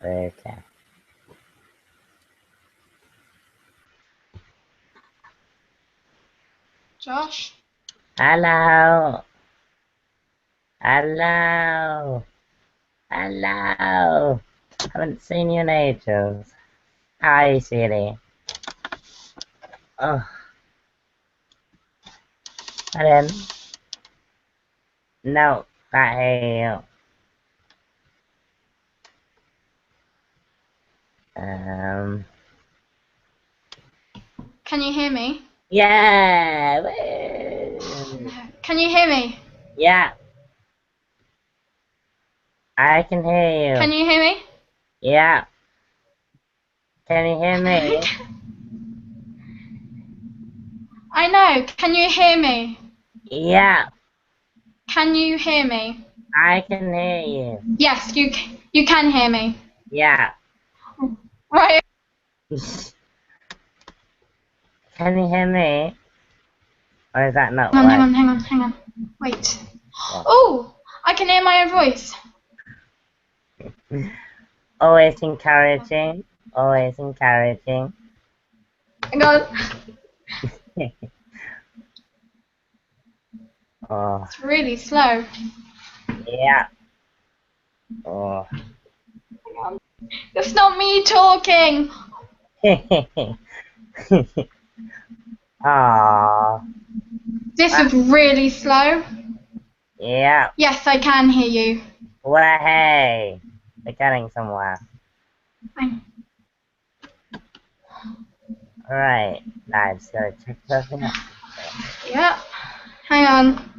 Okay. Josh? Hello. Hello. Hello. Haven't seen you in ages. Hi, sweetie. Oh, I didn't. No, can't hear you. Can you hear me? Yeah. Woo. Can you hear me? Yeah, I can hear Can you. you hear me? Yeah. Can you hear me? I know. Can you hear me? Yeah, Can you hear me? I can hear you. Yes, you can hear me. Yeah. Right. Can you hear me? Or is that not Hang on, working? hang on, hang on. Wait. What? Oh, I can hear my own voice. Always encouraging. Always encouraging. Hang on. Oh, It's really slow. yeah. Oh. Hang on. It's not me talking. Aww. This is really slow. Yeah. Yes, I can hear you. Well, hey. We're getting somewhere. Alright. Now I just gotta check something out. Yeah. Hang on.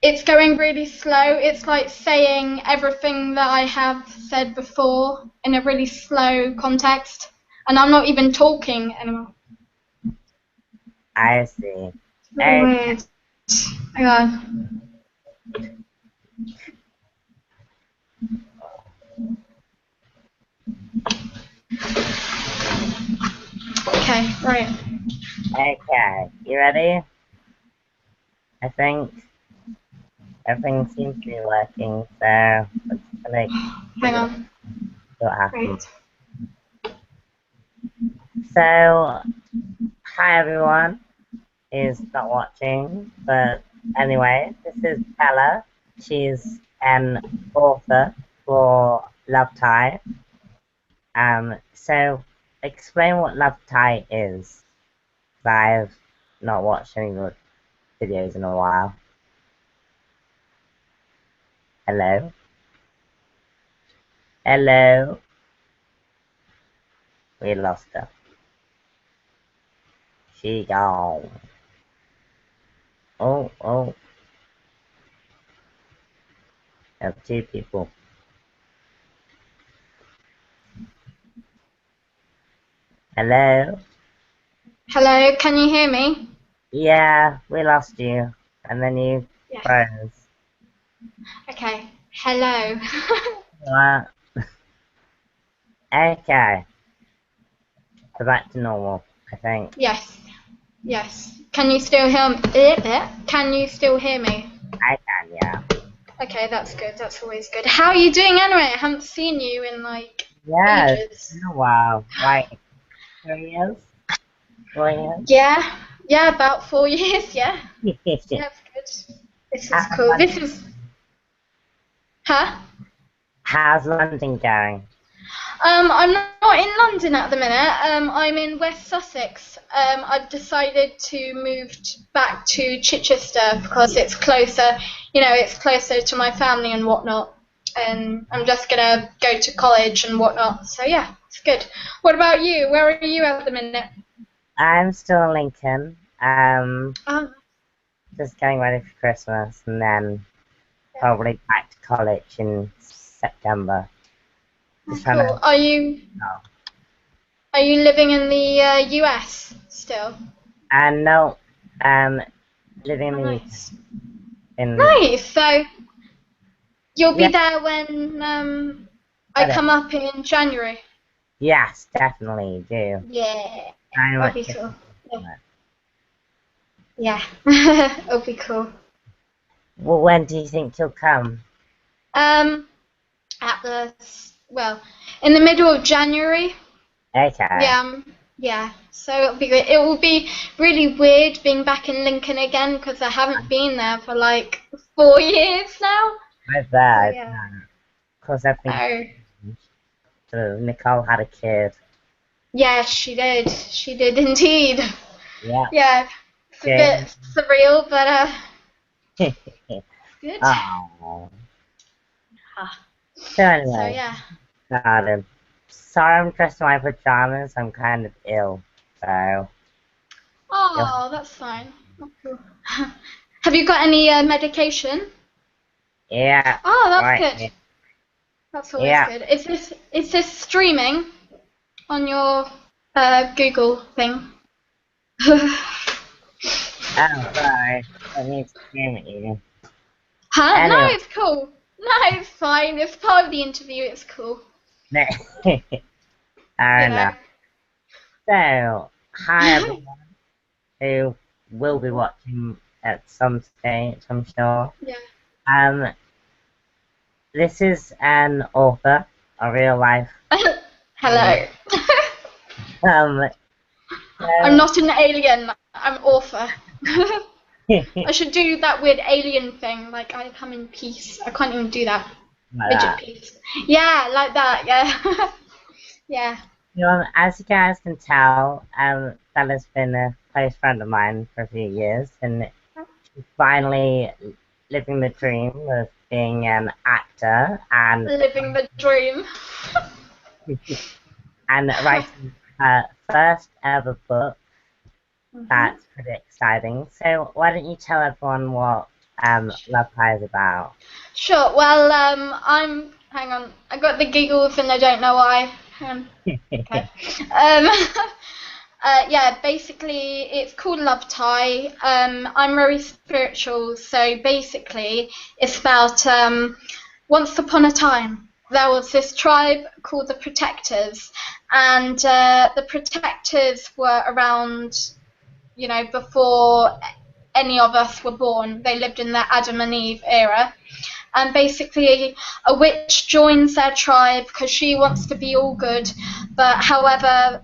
It's going really slow. It's like saying everything that I have said before in a really slow context. And I'm not even talking anymore. I see. It's really weird. Hang on. Okay, right. Okay. You ready? I think everything seems to be working, so let's like Hang on. see what happens. Right. So, hi everyone who's not watching, but anyway, this is Bella. She's an author for Love Tie. So explain what Love Tie is. I've not watched any of your videos in a while. Hello? Hello? We lost her. She gone. Oh. There are two people. Hello? Hello, can you hear me? Yeah, we lost you. And then you Yes. froze. Okay. Hello. What? Okay. So back to normal, I think. Yes. Yes. Can you still hear me? Can you still hear me? I can, yeah. Okay, that's good. That's always good. How are you doing anyway? I haven't seen you in like Yeah, it's ages. been a while. Like 3 years? 4 years? Yeah, about 4 years. Yeah, yeah, it's good. This is How's cool. This London? is, huh? How's London going? I'm not in London at the minute. I'm in West Sussex. I've decided to move back to Chichester because it's closer. You know, it's closer to my family and whatnot. And I'm just gonna go to college and whatnot. So yeah, it's good. What about you? Where are you at the minute? I'm still in Lincoln. Oh, Just getting ready for Christmas and then probably back to college in September. Just trying cool. to. Oh. Are you living in the US still? And no, living in Oh, the UK. nice. In Nice. So you'll yeah, be there when I got it. come up in January. Yes, definitely do. Yeah, Very that'll much be looking cool. forward to it. Yeah, it'll be cool. Well, when do you think you'll come? Um, at in the middle of January. Okay. Yeah. So it'll be good. It will be really weird being back in Lincoln again because I haven't been there for like 4 years now. I So bet. yeah. Because everything's Oh. changed. So Nicole had a kid. Yeah, she did. She did indeed. Yeah. Yeah. It's a Jane. bit surreal, but good. Oh. Ah. So So anyway, yeah. started. Sorry I'm dressed in my pajamas. I'm kind of ill. So, you'll- Oh, that's fine. Oh, cool. Have you got any medication? yeah. Oh, that's Right. good. That's always Yeah. good. Is this streaming on your Google thing? Oh, sorry. I need to scream at you. Huh? No, Anyway. it's cool. No, it's fine. It's part of the interview. It's cool. I You don't know. know. So, hi everyone who will be watching at some stage, I'm sure. Yeah. Um, this is an author, a real life. Hello. Um, I'm so, not an alien. I'm author. I should do that weird alien thing. Like I come in peace. I can't even do that. like Midget that. peace. Yeah, like that. Yeah. Yeah. As you guys can tell, Bella's been a close friend of mine for a few years, and she's finally living the dream of being an actor and Living the dream. and writing her first ever book. Mhm. That's pretty exciting. So why don't you tell everyone what Love Pie is about? Sure. Well, Hang on. I got the giggles and I don't know why. Okay. Um. Yeah. Basically, it's called Love Tie. I'm very spiritual, so basically, it's about once upon a time there was this tribe called the Protectors, and the Protectors were around, before any of us were born. They lived in the Adam and Eve era. And basically, a witch joins their tribe because she wants to be all good, but however,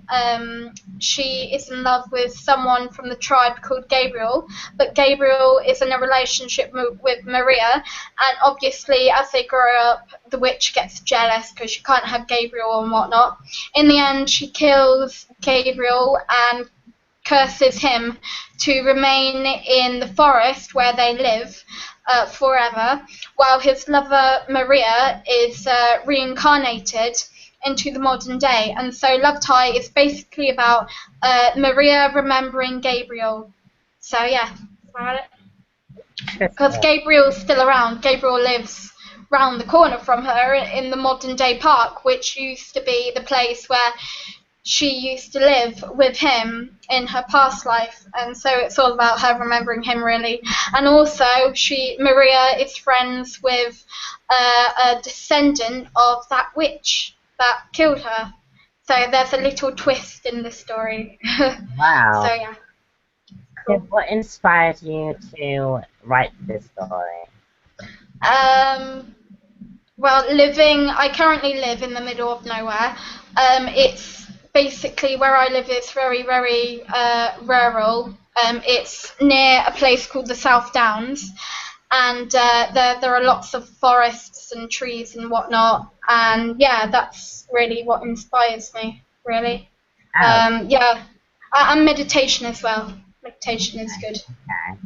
she is in love with someone from the tribe called Gabriel, but Gabriel is in a relationship with Maria, and obviously, as they grow up, the witch gets jealous because she can't have Gabriel and whatnot. In the end, she kills Gabriel and curses him to remain in the forest where they live forever, while his lover Maria is reincarnated into the modern day. And so Love Tie is basically about Maria remembering Gabriel. So yeah, that's about it. Because Interesting. Gabriel's still around. Gabriel lives round the corner from her in the modern day park, which used to be the place where she used to live with him in her past life, and so it's all about her remembering him, really. And also, Maria is friends with a descendant of that witch that killed her. So there's a little twist in the story. So Wow. yeah, So cool. what inspired you to write this story? Um, Well, I currently live in the middle of nowhere. It's basically where I live is very, very rural. It's near a place called the South Downs, and there are lots of forests and trees and whatnot. And yeah, that's really what inspires me, really. Oh, Yeah, and meditation as well. Meditation is good. okay.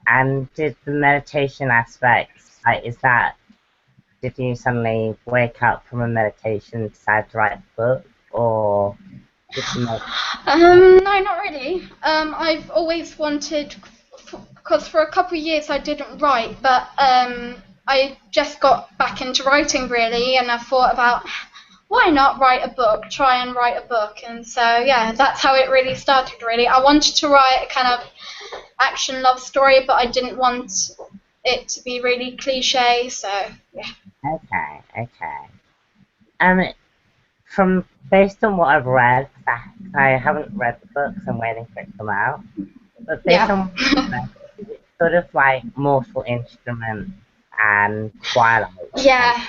And did the meditation aspects, did you suddenly wake up from a meditation and decide to write a book, or did the No, not really. I've always wanted, because for a couple of years I didn't write, but I just got back into writing, really, and I thought about why not write a book, try and write a book. And so yeah, that's how it really started, really. I wanted to write a kind of action love story, but I didn't want it to be really cliche, so yeah. Okay, okay. Um, from based on what I've read, 'cause I haven't read the books, I'm waiting for it to come out. But based Yeah. on what I've read, it's sort of like Mortal Instruments and Twilight. Yeah,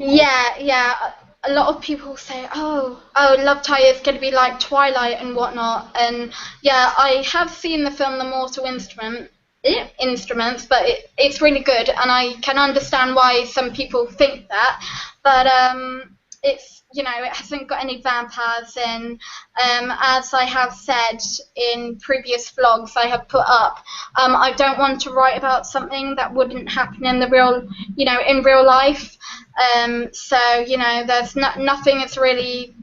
Yeah. A lot of people say, oh, Love Tie is going to be like Twilight and whatnot. And yeah, I have seen the film The Mortal Instruments, but it's really good, and I can understand why some people think that. But it's, you know, it hasn't got any vampires in. As I have said in previous vlogs I have put up, I don't want to write about something that wouldn't happen in the real, you know, in real life. So, you know, there's nothing is really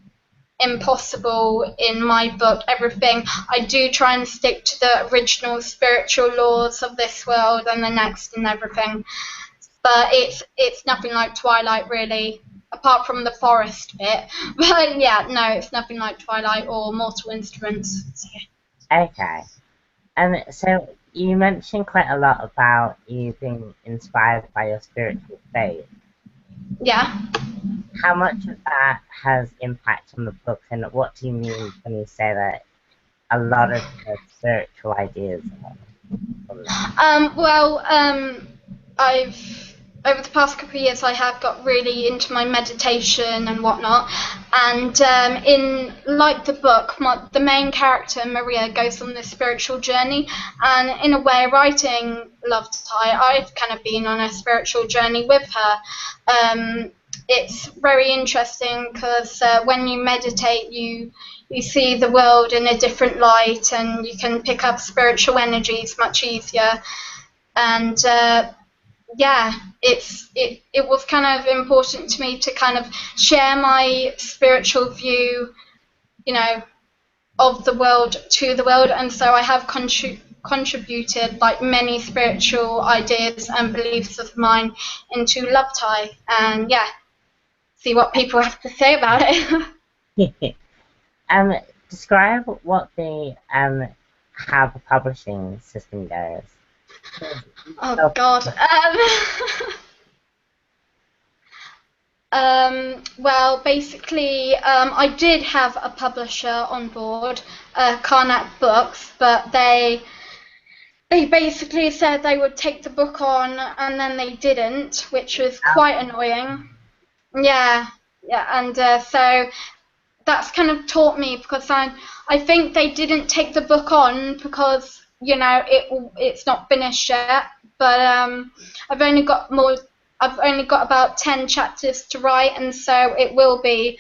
impossible in my book. Everything I do try and stick to the original spiritual laws of this world and the next and everything. But it's nothing like Twilight, really, apart from the forest bit. But yeah, no, it's nothing like Twilight or Mortal Instruments. So, yeah. Okay. And so you mentioned quite a lot about you being inspired by your spiritual faith. Yeah. How much of that has impact on the book, and what do you mean when you say that a lot of the spiritual ideas are from that? I've over the past couple of years I have got really into my meditation and whatnot, and in like the book, the main character Maria goes on this spiritual journey, and in a way, writing Love Tie, I've kind of been on a spiritual journey with her. It's very interesting because when you meditate, you see the world in a different light, and you can pick up spiritual energies much easier. And yeah, it was kind of important to me to kind of share my spiritual view, you know, of the world to the world, and so I have contributed like many spiritual ideas and beliefs of mine into Love Tie, and yeah, see what people have to say about it. Um, Describe what the how the publishing system goes. Oh God. Well, basically, I did have a publisher on board, Karnak Books, but they basically said they would take the book on, and then they didn't, which was quite annoying. Yeah, and so that's kind of taught me, because I think they didn't take the book on because, you know, it's not finished yet. But I've only got about 10 chapters to write, and so it will be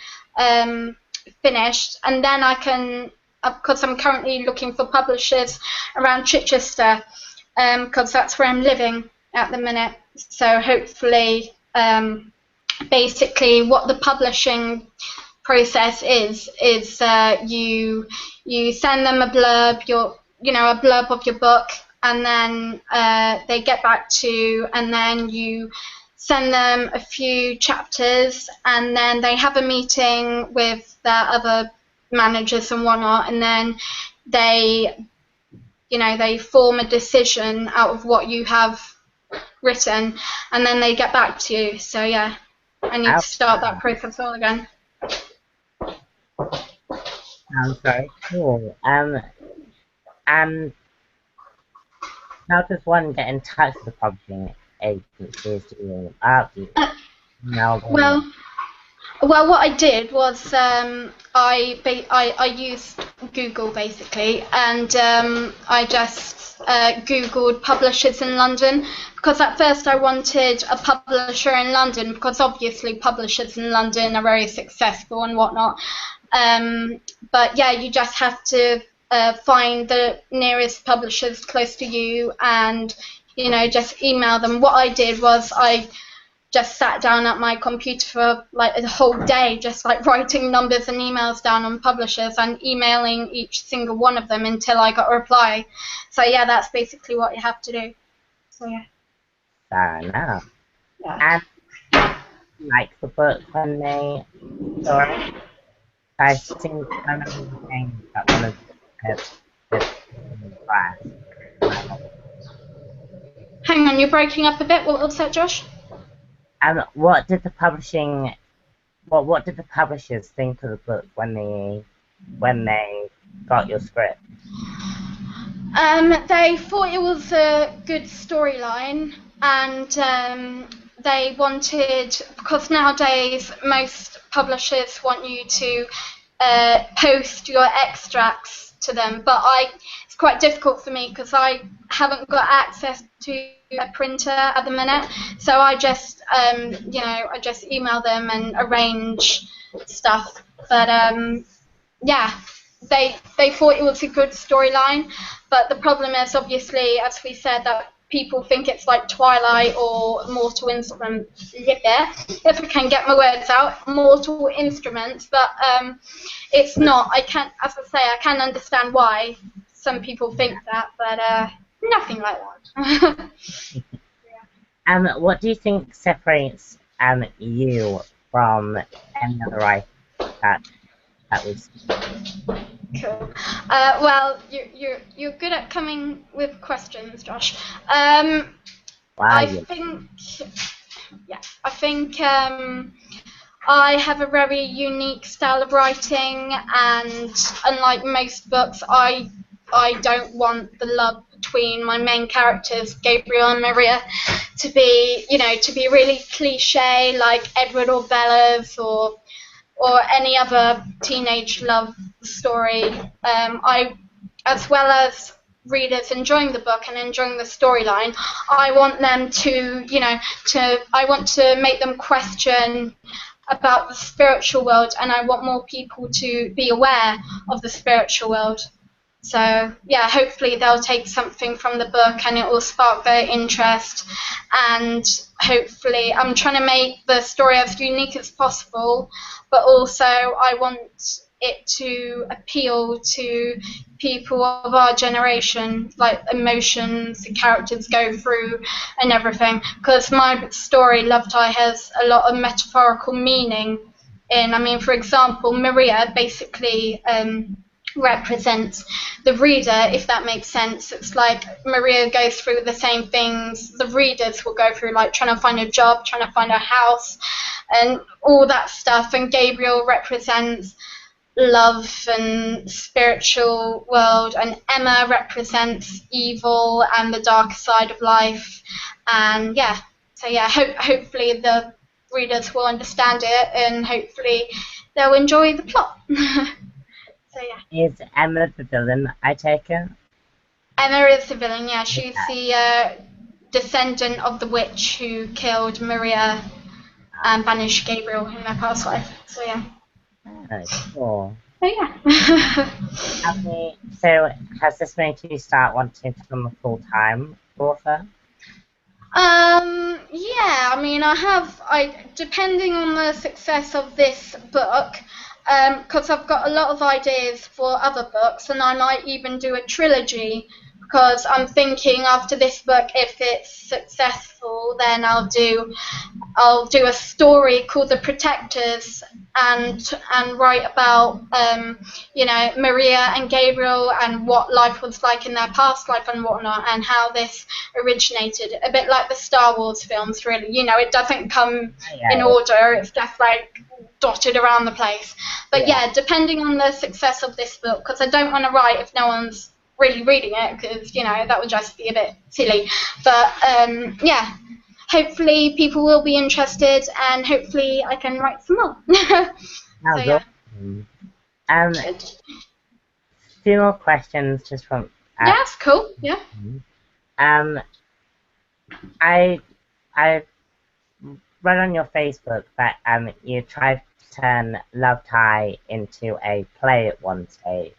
finished, and then I can, because I'm currently looking for publishers around Chichester, because that's where I'm living at the minute. So hopefully, basically what the publishing process is you send them a blurb, a blurb of your book, and then they get back to you, and then you send them a few chapters, and then they have a meeting with their other managers and whatnot, and then they form a decision out of what you have written, and then they get back to you. So yeah, I need to start that process all again. Sounds very cool. And how does one get in touch with the publishing agencies? Do you email them? Well, what I did was I used Google basically, and I just Googled publishers in London, because at first I wanted a publisher in London, because obviously publishers in London are very successful and whatnot. But yeah, you just have to find the nearest publishers close to you, and just email them. What I did was I just sat down at my computer for like a whole day, just like writing numbers and emails down on publishers and emailing each single one of them until I got a reply. So yeah, that's basically what you have to do. So yeah. Fair enough. Yeah. And like the book when they saw it, I think I remember saying that one of the class. Hang on, you're breaking up a bit. What was that, Josh? And what did the publishing? What did the publishers think of the book when they got your script? They thought it was a good storyline, and they wanted, because nowadays most publishers want you to post your extracts to them, but it's quite difficult for me because I haven't got access to a printer at the minute, so I just I just email them and arrange stuff. But yeah, they thought it was a good storyline, but the problem is, obviously, as we said, that people think it's like Twilight or Mortal Instruments. Yeah, if I can get my words out, Mortal Instruments, but it's not. I can't, as I say, I can understand why some people think that, but nothing like that. What do you think separates you from any other writer that we've seen? Cool. Well, you're good at coming with questions, Josh. I Wow, think I have a very unique style of writing, and unlike most books, I don't want the love between my main characters, Gabriel and Maria, to be really cliche like Edward or Bella's or any other teenage love story. As well as readers enjoying the book and enjoying the storyline, I want them I want to make them question about the spiritual world, and I want more people to be aware of the spiritual world. So yeah, hopefully they'll take something from the book and it will spark their interest, and hopefully I'm trying to make the story as unique as possible, but also I want it to appeal to people of our generation, like emotions the characters go through and everything, because my story, Love Tie, has a lot of metaphorical meaning for example, Maria basically represents the reader, if that makes sense. It's like Maria goes through the same things the readers will go through, like trying to find a job, trying to find a house, and all that stuff. And Gabriel represents love and spiritual world, and Emma represents evil and the darker side of life. And hopefully the readers will understand it, and hopefully they'll enjoy the plot. So yeah. Is Emma the villain, I take it? Emma is the villain, yeah. She's the descendant of the witch who killed Maria and banished Gabriel in their past life. So yeah. Oh, cool. So yeah. So has this made you start wanting to become a full-time author? Yeah, depending on the success of this book, because I've got a lot of ideas for other books, and I might even do a trilogy, because I'm thinking after this book, if it's successful, then I'll do a story called The Protectors, and write about Maria and Gabriel and what life was like in their past life and whatnot, and how this originated, a bit like the Star Wars films, really. It doesn't come in order, it's just like dotted around the place. But yeah, depending on the success of this book, because I don't want to write if no one's really reading it, because that would just be a bit silly. But hopefully people will be interested, and hopefully I can write some more. So yeah. Few more questions just from yeah, that's cool. Yeah. I read on your Facebook that you tried to turn Love Tie into a play at one stage.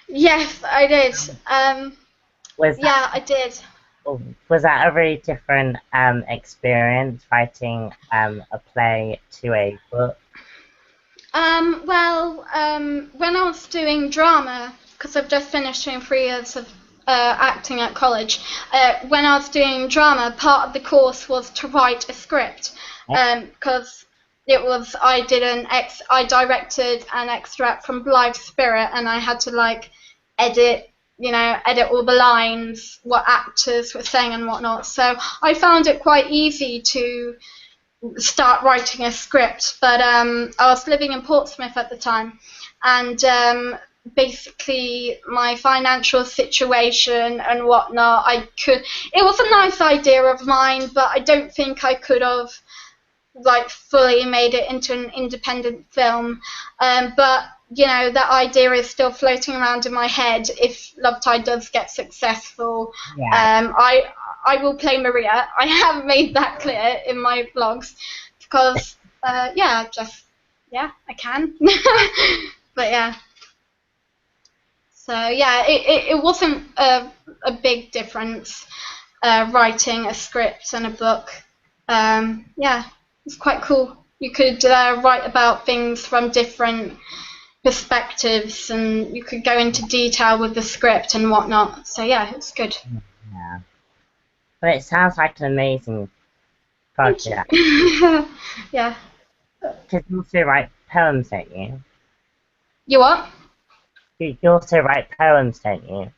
Yes, I did. I did. Was that a very different experience, writing a play to a book? When I was doing drama, because I've just finished doing 3 years of acting at college, when I was doing drama, part of the course was to write a script, because I directed an extract from Blithe Spirit, and I had to edit all the lines, what actors were saying and whatnot. So I found it quite easy to start writing a script. But I was living in Portsmouth at the time, and basically my financial situation and whatnot, it was a nice idea of mine, but I don't think I could have like fully made it into an independent film. But that idea is still floating around in my head. If Love Tide does get successful, Yeah. I will play Maria. I have made that clear in my vlogs because I can. But yeah. So yeah, it wasn't a big difference writing a script and a book. It's quite cool. You could write about things from different perspectives, and you could go into detail with the script and whatnot. So yeah, it's good. Yeah. But it sounds like an amazing project. Yeah. Because you also write poems, don't you? You what? You also write poems, don't you?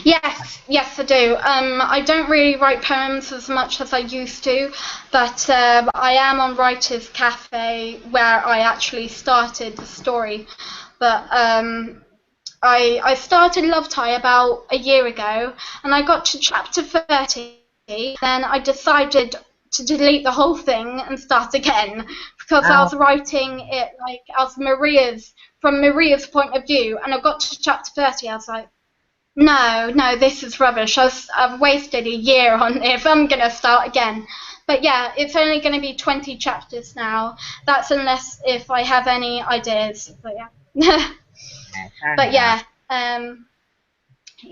Yes, I do. I don't really write poems as much as I used to, but I am on Writers Cafe where I actually started the story. But I started Love Tie about a year ago, and I got to chapter 30. Then I decided to delete the whole thing and start again because I was Oh, writing it like as from Maria's point of view, and I got to chapter 30. I was like, no, this is rubbish. I've wasted a year on this. I'm going to start again. But yeah, it's only going to be 20 chapters now. That's unless if I have any ideas. But yeah. yeah, fair But enough.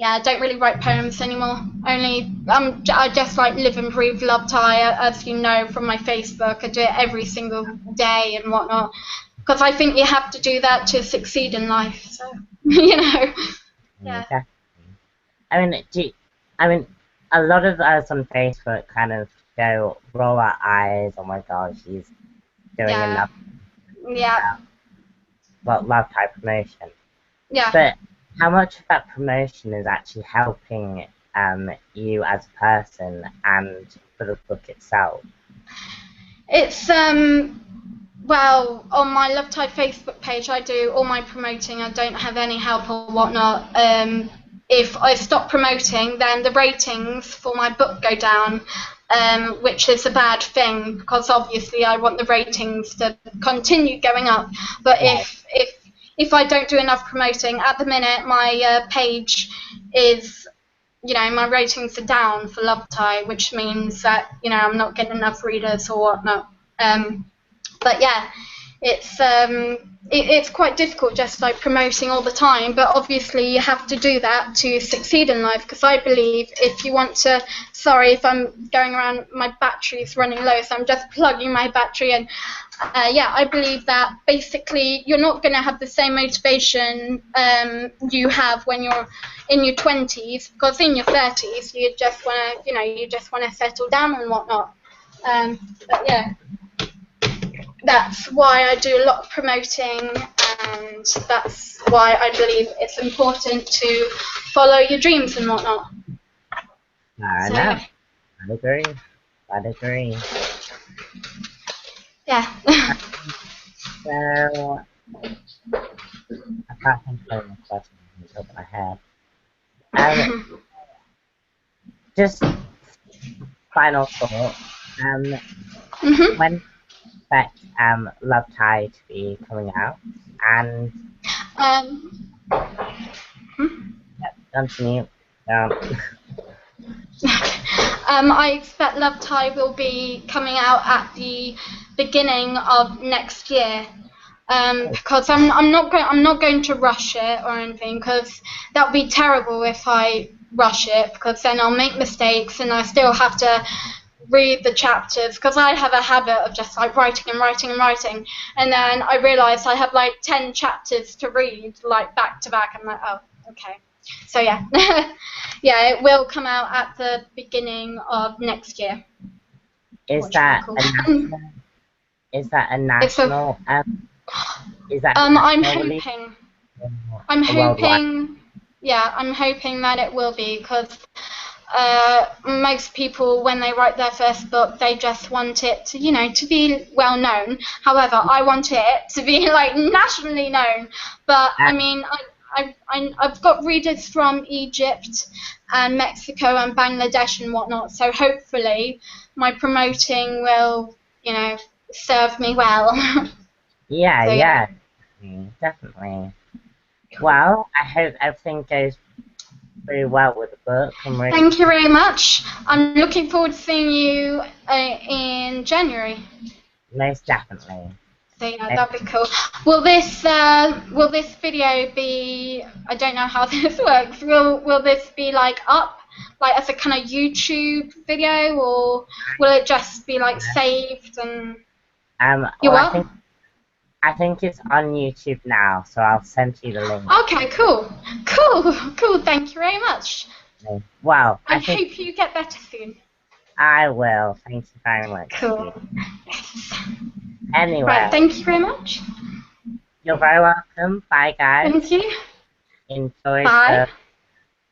I don't really write poems anymore. I just like live and breathe Love Tie, as you know from my Facebook. I do it every single day and whatnot. Because I think you have to do that to succeed in life. So, Yeah, yeah. definitely. I mean, a lot of us on Facebook kind of roll our eyes. Oh my God, she's doing Yeah. enough, Yeah. love type promotion. Yeah. But how much of that promotion is actually helping you as a person and for the book itself? It's well, on my Love Type Facebook page, I do all my promoting. I don't have any help or whatnot. If I stop promoting, then the ratings for my book go down, which is a bad thing because obviously I want the ratings to continue going up. But Right. if I don't do enough promoting, at the minute my page is, my ratings are down for Love Tie, which means that I'm not getting enough readers or whatnot. But yeah, it's quite difficult just like promoting all the time, but obviously you have to do that to succeed in life, because I believe if you want to, sorry if I'm going around, my battery's running low, so I'm just plugging my battery in. I believe that basically you're not going to have the same motivation you have when you're in your 20s, because in your 30s you just want to settle down and whatnot. But yeah, that's why I do a lot of promoting, and that's why I believe it's important to follow your dreams and whatnot. Fair So enough. I'd agree. I'd agree. yeah. So I can't think of any more questions on the top of my head. Just final thought. Mhm. When expect Love Tide to be coming out? And Um, continue. I expect Love Tie will be coming out at the beginning of next year. Because I'm not going to rush it or anything, because that would be terrible if I rush it, because then I'll make mistakes and I still have to read the chapters, because I have a habit of just like writing and writing and writing, and then I realise I have like 10 chapters to read like back to back. I'm like, oh, okay. So yeah, yeah, it will come out at the beginning of next year. Is Which will be that cool. a national? Is that a It's a national? Is that a I'm national release hoping. or I'm a worldwide? hoping. Yeah, I'm hoping that it will be, because most people, when they write their first book, they just want it to, to be well known. However, I want it to be like nationally known. But I mean, I've got readers from Egypt and Mexico and Bangladesh and whatnot. So hopefully, my promoting will, serve me well. Yeah, So yeah. definitely. Well, I hope everything goes pretty well with the book. I'm really Thank you very much. I'm looking forward to seeing you in January. most definitely. So yeah, that'd be cool. Will this video be? I don't know how this works. Will this be like up, like as a kind of YouTube video, or will it just be like saved and you Well, what? I think it's on YouTube now, so I'll send you the link. Okay, cool. Thank you very much. Well, I I think hope you get better soon. I will. Thank you very much. Cool. Yes. Right. Anyway, Thank you very much. you're very welcome. Bye, guys. Thank you. Enjoy Bye. the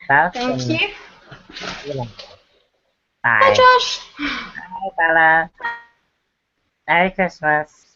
stuff Thank and you. see you later. Bye, Bye. Josh. Bye, Bella. Merry Christmas.